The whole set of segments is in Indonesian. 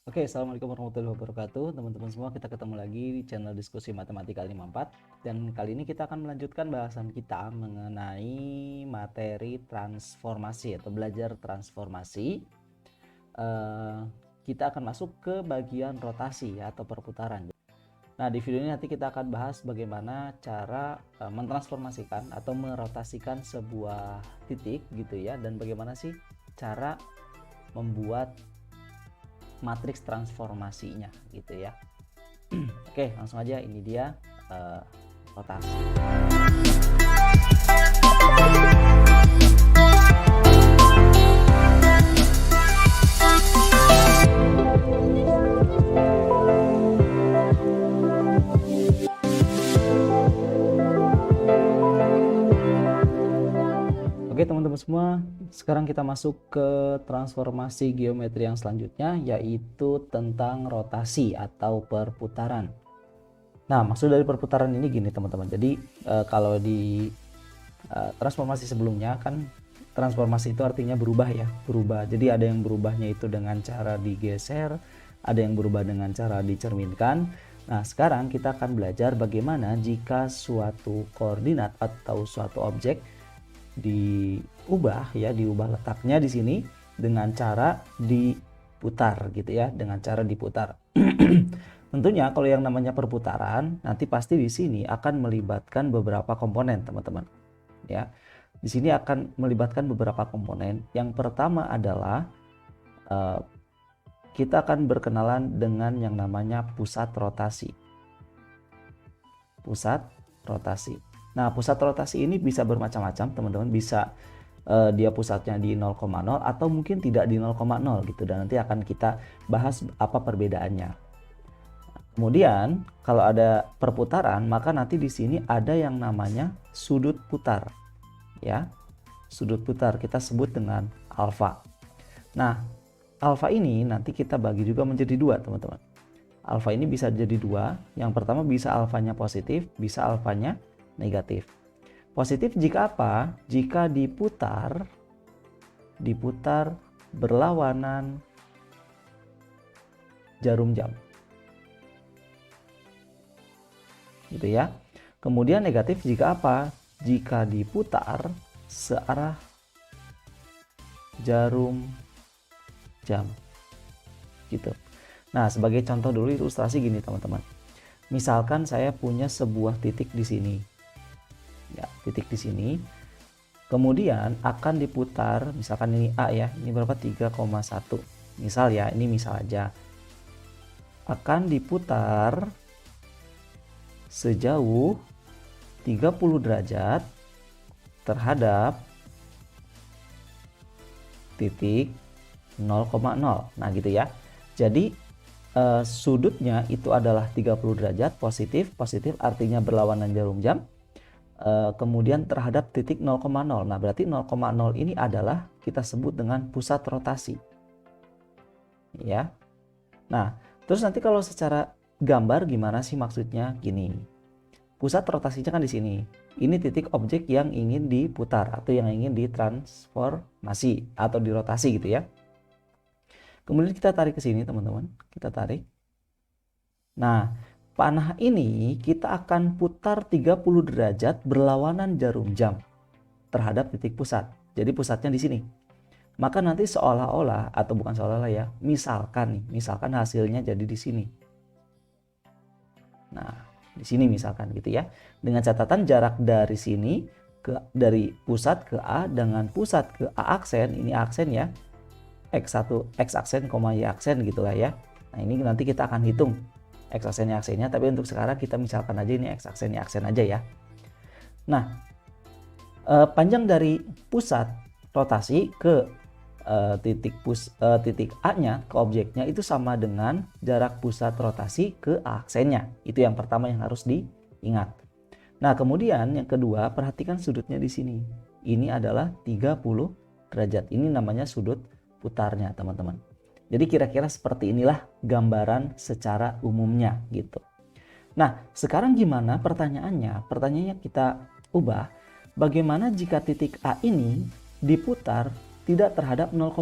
Oke, Assalamualaikum warahmatullahi wabarakatuh. Teman-teman semua, kita ketemu lagi di channel diskusi matematika 54. Dan kali ini kita akan melanjutkan bahasan kita mengenai materi transformasi atau belajar transformasi. Kita akan masuk ke bagian rotasi atau perputaran. Nah, di video ini nanti kita akan bahas bagaimana cara mentransformasikan atau merotasikan sebuah titik gitu ya, dan bagaimana sih cara membuat matriks transformasinya gitu ya. Oke, langsung aja, ini dia rotasi. Oke teman-teman semua, sekarang kita masuk ke transformasi geometri yang selanjutnya, yaitu tentang rotasi atau perputaran. Nah, maksud dari perputaran ini gini teman-teman. Jadi kalau di transformasi sebelumnya kan transformasi itu artinya berubah ya, berubah. Jadi ada yang berubahnya itu dengan cara digeser, ada yang berubah dengan cara dicerminkan. Nah, sekarang kita akan belajar bagaimana jika suatu koordinat atau suatu objek diubah ya, diubah letaknya di sini dengan cara diputar gitu ya, dengan cara diputar. Tentunya kalau yang namanya perputaran nanti pasti di sini akan melibatkan beberapa komponen teman-teman ya. Di sini akan melibatkan beberapa komponen. Yang pertama adalah kita akan berkenalan dengan yang namanya pusat rotasi. Pusat rotasi. Nah, pusat rotasi ini bisa bermacam-macam teman-teman, bisa dia pusatnya di 0,0 atau mungkin tidak di 0,0 gitu, dan nanti akan kita bahas apa perbedaannya. Kemudian kalau ada perputaran, maka nanti di sini ada yang namanya sudut putar ya. Sudut putar kita sebut dengan alfa. Nah, alfa ini nanti kita bagi juga menjadi dua teman-teman. Alfa ini bisa jadi dua. Yang pertama bisa alfanya positif, bisa alfanya negatif. Positif jika apa? Jika diputar berlawanan jarum jam. Gitu ya. Kemudian negatif jika apa? Jika diputar searah jarum jam. Gitu. Nah, sebagai contoh dulu ilustrasi gini teman-teman. Misalkan saya punya sebuah titik di sini. Ya, titik di sini. Kemudian akan diputar, misalkan ini A ya, ini berapa? 3,1. Misal ya, ini misal aja. Akan diputar sejauh 30 derajat terhadap titik 0,0. Nah, gitu ya. Jadi sudutnya itu adalah 30 derajat positif. Positif artinya berlawanan jarum jam. Kemudian terhadap titik 0,0. Nah, berarti 0,0 ini adalah kita sebut dengan pusat rotasi. Ya. Nah, terus nanti kalau secara gambar gimana sih maksudnya? Gini. Pusat rotasinya kan di sini. Ini titik objek yang ingin diputar atau yang ingin ditransformasi atau dirotasi gitu ya. Kemudian kita tarik ke sini teman-teman. Kita tarik. Nah, panah ini kita akan putar 30 derajat berlawanan jarum jam terhadap titik pusat. Jadi pusatnya di sini. Maka nanti seolah-olah, atau bukan seolah-olah ya, misalkan hasilnya jadi di sini. Nah, di sini misalkan gitu ya. Dengan catatan jarak dari sini dari pusat ke A dengan pusat ke A aksen, ini aksen ya. X1 X aksen, Y aksen gitulah ya. Nah, ini nanti kita akan hitung X aksen Y aksennya, tapi untuk sekarang kita misalkan aja ini X aksen Y aksen aja ya. Nah, panjang dari pusat rotasi ke titik A-nya ke objeknya itu sama dengan jarak pusat rotasi ke A aksennya. Itu yang pertama yang harus diingat. Nah, kemudian yang kedua, perhatikan sudutnya di sini. Ini adalah 30 derajat. Ini namanya sudut putarnya, teman-teman. Jadi kira-kira seperti inilah gambaran secara umumnya gitu. Nah, sekarang gimana pertanyaannya? Pertanyaannya kita ubah. Bagaimana jika titik A ini diputar tidak terhadap 0,0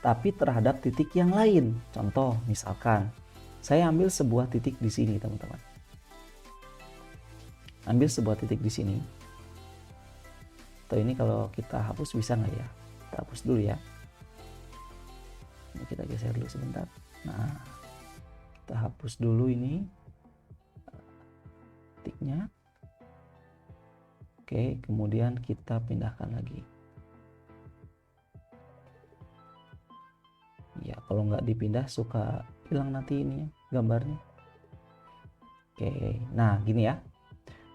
tapi terhadap titik yang lain. Contoh, misalkan saya ambil sebuah titik di sini, teman-teman. Ambil sebuah titik di sini. Atau ini kalau kita hapus bisa nggak ya? Kita hapus dulu ya. Ini kita geser dulu sebentar. Nah, kita hapus dulu ini titiknya. Oke, kemudian kita pindahkan lagi. Ya, kalau nggak dipindah suka hilang nanti ini ya, gambarnya. Oke, nah gini ya.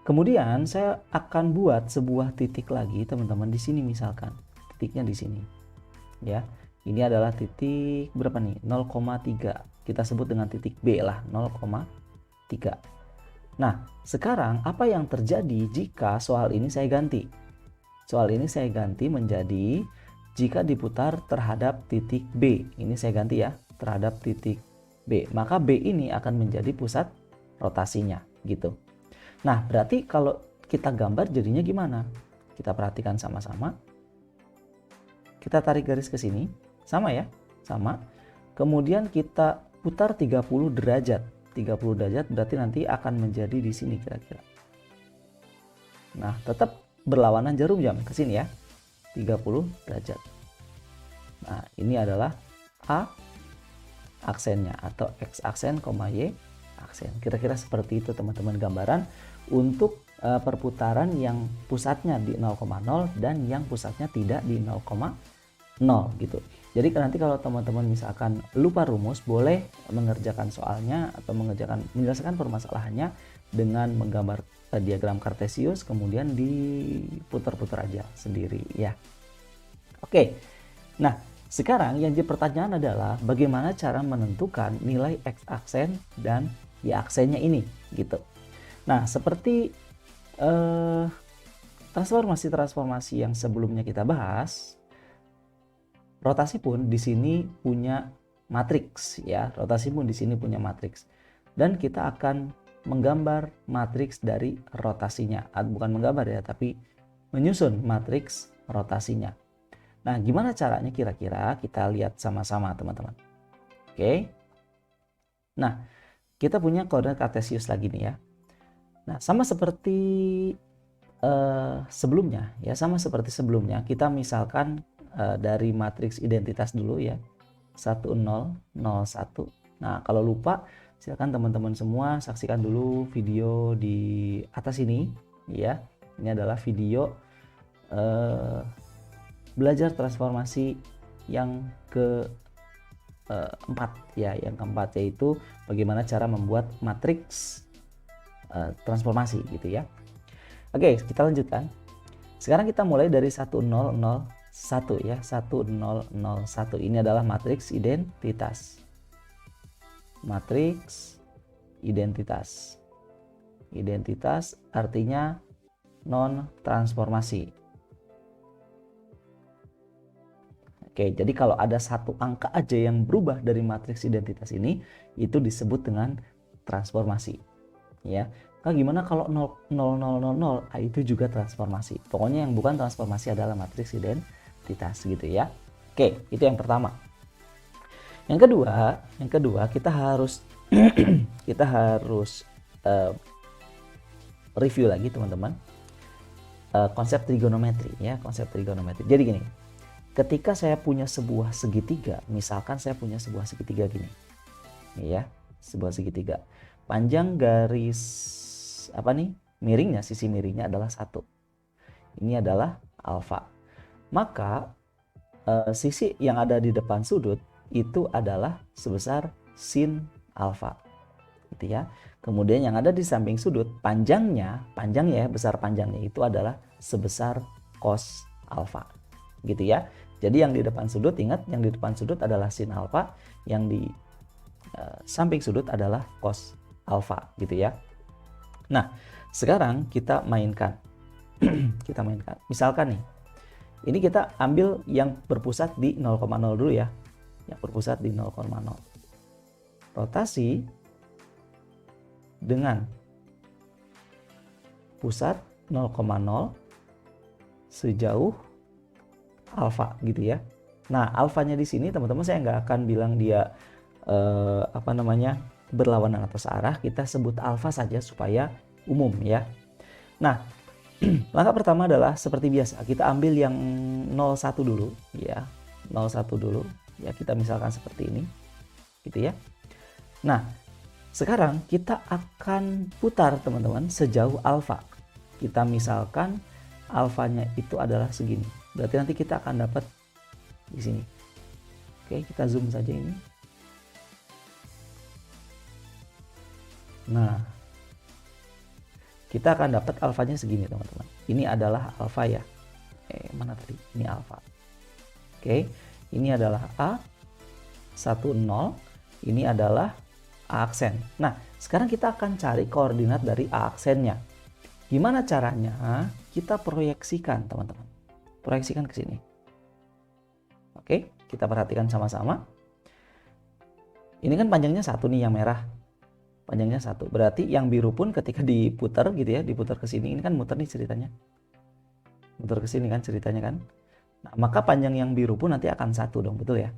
Kemudian saya akan buat sebuah titik lagi, teman-teman, di sini misalkan. Titiknya di sini. Ya. Ini adalah titik berapa nih? 0,3. Kita sebut dengan titik B lah, 0,3. Nah, sekarang apa yang terjadi jika soal ini saya ganti? Soal ini saya ganti menjadi jika diputar terhadap titik B. Ini saya ganti ya, terhadap titik B. Maka B ini akan menjadi pusat rotasinya, gitu. Nah, berarti kalau kita gambar jadinya gimana? Kita perhatikan sama-sama. Kita tarik garis ke sini, sama ya, sama. Kemudian kita putar 30 derajat. 30 derajat berarti nanti akan menjadi di sini kira-kira. Nah, tetap berlawanan jarum jam ke sini ya. 30 derajat. Nah, ini adalah A aksennya atau X aksen, Y aksen. Kira-kira seperti itu, teman-teman, gambaran untuk perputaran yang pusatnya di 0,0 dan yang pusatnya tidak di 0,0 gitu. Jadi nanti kalau teman-teman misalkan lupa rumus, boleh mengerjakan soalnya atau menjelaskan permasalahannya dengan menggambar diagram kartesius, kemudian diputar-putar aja sendiri ya. Oke. Nah, sekarang yang jadi pertanyaan adalah bagaimana cara menentukan nilai X aksen dan Y aksennya ini gitu. Nah, seperti transformasi yang sebelumnya kita bahas, rotasi pun di sini punya matriks ya. Rotasi pun di sini punya matriks. Dan kita akan menggambar matriks dari rotasinya. Bukan menggambar ya, tapi menyusun matriks rotasinya. Nah, gimana caranya kira-kira? Kita lihat sama-sama, teman-teman. Oke. Nah, kita punya koordinat kartesius lagi nih ya. Nah, sama seperti sebelumnya ya, kita misalkan dari matriks identitas dulu ya, 1 0 0 1. Nah, kalau lupa silakan teman-teman semua saksikan dulu video di atas ini ya. Ini adalah video belajar transformasi yang keempat ya, yang keempat, yaitu bagaimana cara membuat matriks transformasi gitu ya. Oke, kita lanjutkan. Sekarang kita mulai dari 1 0 0 1 ya, 1 0 0 1. Ini adalah matriks identitas. Matriks identitas. Identitas artinya non transformasi. Oke, jadi kalau ada satu angka aja yang berubah dari matriks identitas ini, itu disebut dengan transformasi. Ya, nah, gimana kalau 0 0 0 0 0? Nah, itu juga transformasi. Pokoknya yang bukan transformasi adalah matriks identitas gitu ya. Oke, itu yang pertama. Yang kedua kita harus review lagi, teman-teman, konsep trigonometri ya, konsep trigonometri. Jadi gini, ketika saya punya sebuah segitiga, misalkan saya punya sebuah segitiga gini, ya, sebuah segitiga. Panjang garis miringnya, sisi miringnya adalah 1. Ini adalah alfa. Maka sisi yang ada di depan sudut itu adalah sebesar sin alfa. Gitu ya. Kemudian yang ada di samping sudut, panjangnya ya, besar panjangnya itu adalah sebesar cos alfa. Gitu ya. Jadi yang di depan sudut, ingat, yang di depan sudut adalah sin alfa, yang di samping sudut adalah cos alfa gitu ya. Nah, sekarang kita mainkan. Kita mainkan. Misalkan nih, ini kita ambil yang berpusat di 0,0 dulu ya. Yang berpusat di 0,0. Rotasi dengan pusat 0,0 sejauh alfa gitu ya. Nah, alfanya di sini teman-teman saya nggak akan bilang dia berlawanan atau searah. Kita sebut alfa saja supaya umum ya. Nah, langkah pertama adalah seperti biasa, kita ambil yang 01 dulu ya. 01 dulu ya, kita misalkan seperti ini gitu ya. Nah, sekarang kita akan putar teman-teman sejauh alfa. Kita misalkan alfanya itu adalah segini. Berarti nanti kita akan dapat di sini. Oke, kita zoom saja ini. Nah, kita akan dapat alfanya segini teman-teman. Ini adalah alfa ya. Mana tadi? Ini alfa. Oke, ini adalah A 10, ini adalah A aksen. Nah, sekarang kita akan cari koordinat dari A aksennya. Gimana caranya? Kita proyeksikan teman-teman. Proyeksikan ke sini. Oke, kita perhatikan sama-sama. Ini kan panjangnya 1 nih yang merah. Panjangnya 1. Berarti yang biru pun ketika diputar gitu ya, diputar ke sini, ini kan muter nih ceritanya. Muter ke sini kan ceritanya kan. Nah, maka panjang yang biru pun nanti akan 1 dong, betul ya?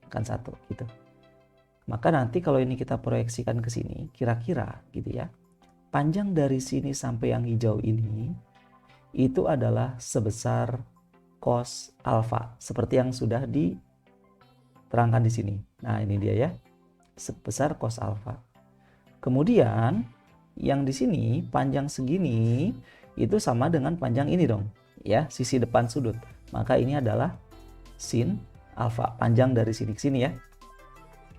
Akan 1 gitu. Maka nanti kalau ini kita proyeksikan ke sini, kira-kira gitu ya, panjang dari sini sampai yang hijau ini itu adalah sebesar cos alfa, seperti yang sudah diterangkan di sini. Nah, ini dia ya, sebesar cos alfa. Kemudian yang di sini panjang segini itu sama dengan panjang ini dong, ya, sisi depan sudut. Maka ini adalah sin alfa, panjang dari sini ke sini ya.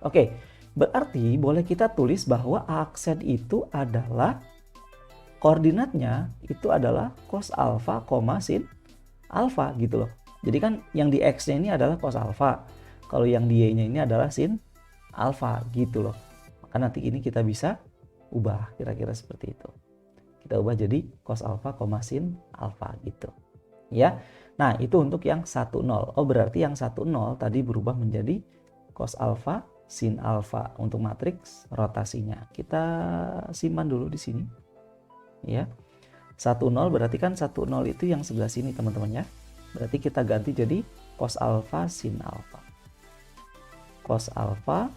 Oke, berarti boleh kita tulis bahwa aksen itu adalah koordinatnya itu adalah cos alfa, sin alfa gitu loh. Jadi kan yang di X-nya ini adalah cos alfa. Kalau yang di Y-nya ini adalah sin alfa gitu loh. Maka nanti ini kita bisa ubah kira-kira seperti itu. Kita ubah jadi cos alfa, sin alfa gitu. Ya. Nah, itu untuk yang 10. Oh, berarti yang 10 tadi berubah menjadi cos alfa, sin alfa untuk matriks rotasinya. Kita simpan dulu di sini. Ya. 10 berarti kan 10 itu yang sebelah sini teman-teman ya. Berarti kita ganti jadi cos alfa sin alfa. Cos alfa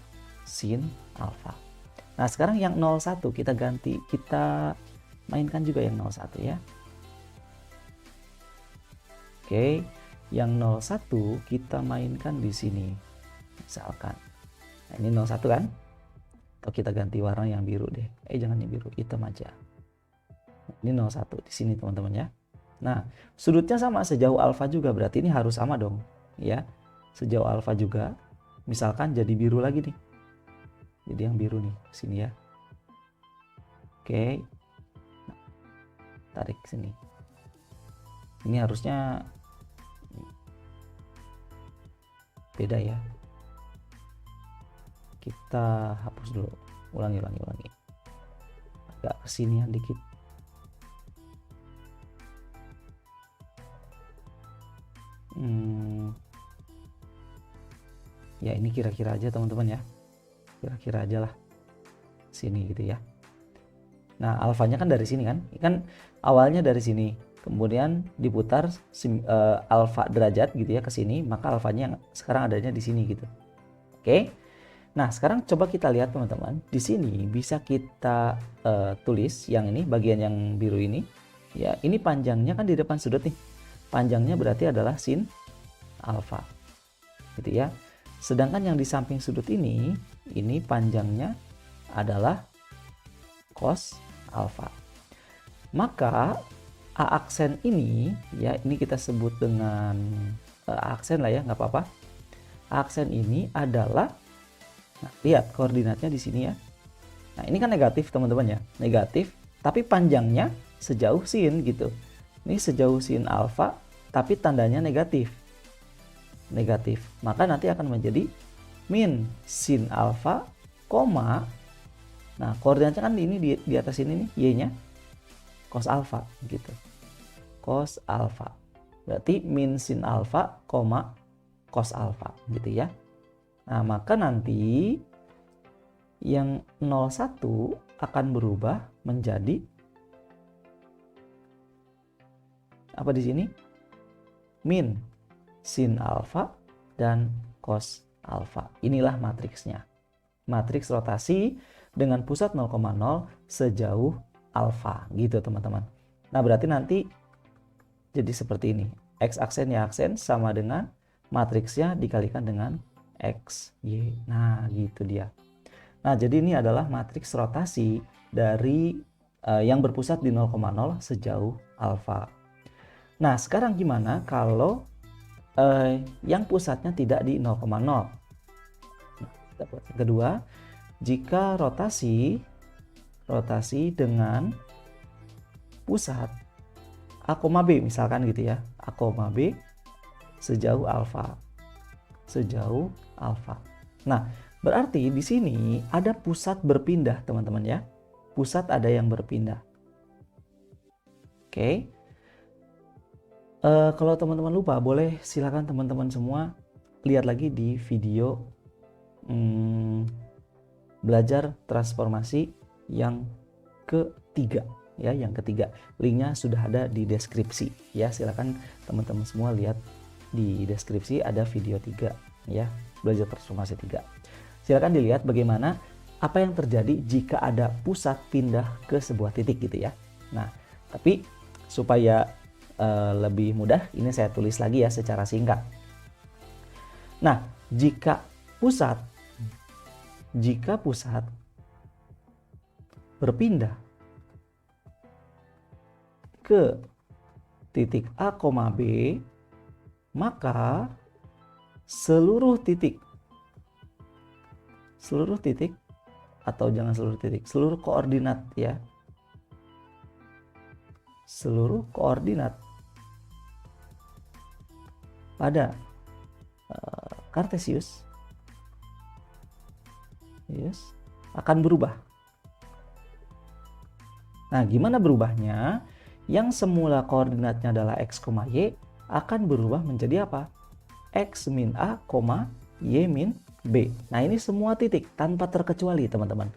sin alfa. Nah, sekarang yang 01 kita ganti, kita mainkan juga yang 01 ya. Oke, yang 01 kita mainkan di sini. Misalkan. Nah, ini 01 kan? Atau kita ganti warna yang biru deh. Jangan yang biru, hitam aja. Ini 01 di sini teman-teman ya. Nah, sudutnya sama sejauh alfa juga, berarti ini harus sama dong, ya. Sejauh alfa juga. Misalkan jadi biru lagi nih. Jadi yang biru nih, sini ya. Oke. Nah, tarik sini. Ini harusnya beda ya. Kita hapus dulu. Ulangi. Agak kesinian dikit. Ya, ini kira-kira aja teman-teman ya. Kira-kira aja lah. Sini gitu ya. Nah, alfanya kan dari sini kan. Kan awalnya dari sini. Kemudian diputar alfa derajat gitu ya ke sini. Maka alfanya yang sekarang adanya di sini gitu. Oke. Nah, sekarang coba kita lihat teman-teman. Di sini bisa kita tulis yang ini, bagian yang biru ini. Ya, ini panjangnya kan di depan sudut nih. Panjangnya berarti adalah sin alfa. Gitu ya. Sedangkan yang di samping sudut ini panjangnya adalah cos alfa. Maka A aksen ini, ya ini kita sebut dengan A aksen lah ya, nggak apa-apa. A aksen ini adalah, nah, lihat koordinatnya di sini ya. Nah, ini kan negatif teman-teman ya, negatif, tapi panjangnya sejauh sin gitu. Ini sejauh sin alfa, tapi tandanya negatif. Negatif, maka nanti akan menjadi min sin alfa, koma, nah koordinatnya kan ini di atas ini nih, y-nya cos alfa gitu, cos alfa, berarti min sin alfa, koma cos alfa gitu ya. Nah, maka nanti yang 01 akan berubah menjadi apa di sini, min sin alfa, dan cos alfa. Inilah matriksnya. Matriks rotasi dengan pusat 0,0 sejauh alfa gitu teman-teman. Nah berarti nanti jadi seperti ini. X aksen Y aksen sama dengan matriksnya dikalikan dengan X, Y. Nah gitu dia. Nah jadi ini adalah matriks rotasi dari yang berpusat di 0,0 sejauh alfa. Nah sekarang gimana kalau yang pusatnya tidak di 0,0? Kedua, jika rotasi dengan pusat A, B misalkan gitu ya, A, B sejauh alfa. Nah, berarti di sini ada pusat berpindah teman-teman ya. Pusat ada yang berpindah. Oke. Kalau teman-teman lupa, boleh silakan teman-teman semua lihat lagi di video belajar transformasi yang ketiga ya, yang ketiga. Linknya sudah ada di deskripsi ya. Silakan teman-teman semua lihat di deskripsi, ada video 3 ya, belajar transformasi 3. Silakan dilihat bagaimana apa yang terjadi jika ada pusat pindah ke sebuah titik gitu ya. Nah, tapi supaya lebih mudah, ini saya tulis lagi ya secara singkat. Nah, jika pusat berpindah ke titik A, B, maka seluruh titik atau jangan seluruh titik, seluruh koordinat ya, seluruh koordinat pada Kartesius akan berubah. Nah, gimana berubahnya? Yang semula koordinatnya adalah X, Y akan berubah menjadi apa? X min A, Y min B. Nah, ini semua titik tanpa terkecuali teman-teman.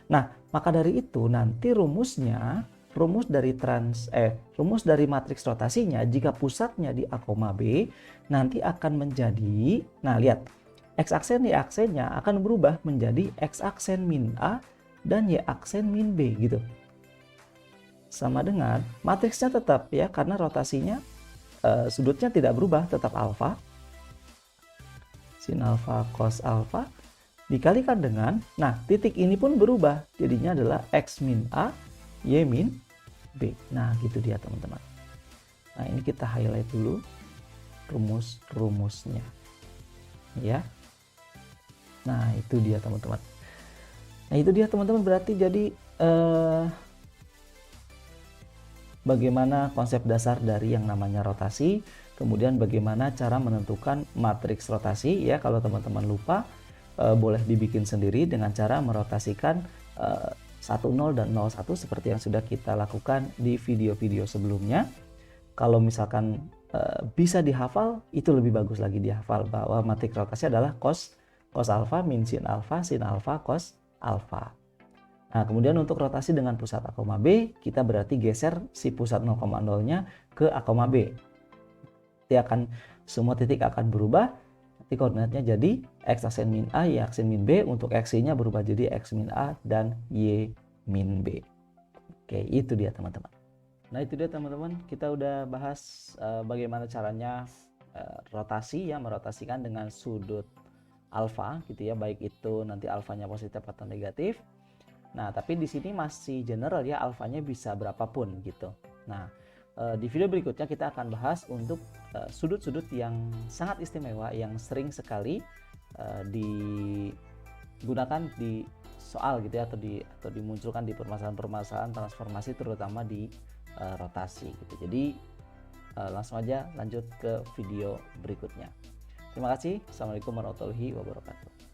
Nah, maka dari itu nanti rumus dari matriks rotasinya jika pusatnya di A, B nanti akan menjadi, nah lihat, X aksen Y aksennya akan berubah menjadi X aksen min A dan Y aksen min B gitu. Sama dengan matriksnya tetap ya, karena rotasinya sudutnya tidak berubah, tetap alfa. Sin alfa cos alfa dikalikan dengan, nah titik ini pun berubah, jadinya adalah X min A, Y min B. Nah gitu dia teman-teman. Nah ini kita highlight dulu rumus-rumusnya ya. Nah itu dia teman-teman. Berarti jadi bagaimana konsep dasar dari yang namanya rotasi, kemudian bagaimana cara menentukan matriks rotasi ya. Kalau teman-teman lupa, boleh dibikin sendiri dengan cara merotasikan 10 dan 01 seperti yang sudah kita lakukan di video-video sebelumnya. Kalau misalkan bisa dihafal, itu lebih bagus lagi dihafal bahwa matriks rotasi adalah cos alfa min sin alfa cos alfa. Nah, kemudian untuk rotasi dengan pusat A, B, kita berarti geser si pusat 0,0-nya ke A, B. Nanti semua titik akan berubah. Nanti koordinatnya jadi X aksen min A, Y aksen min B. Untuk X-nya berubah jadi X min A dan Y min B. Oke, itu dia teman-teman. Nah, itu dia teman-teman. Kita udah bahas bagaimana caranya rotasi ya, merotasikan dengan sudut alfa gitu ya, baik itu nanti alfanya positif atau negatif. Nah, tapi di sini masih general ya, alfanya bisa berapapun gitu. Nah, di video berikutnya kita akan bahas untuk sudut-sudut yang sangat istimewa yang sering sekali digunakan di soal gitu ya, atau dimunculkan di permasalahan-permasalahan transformasi, terutama di rotasi gitu. Jadi langsung aja lanjut ke video berikutnya. Terima kasih. Assalamualaikum warahmatullahi wabarakatuh.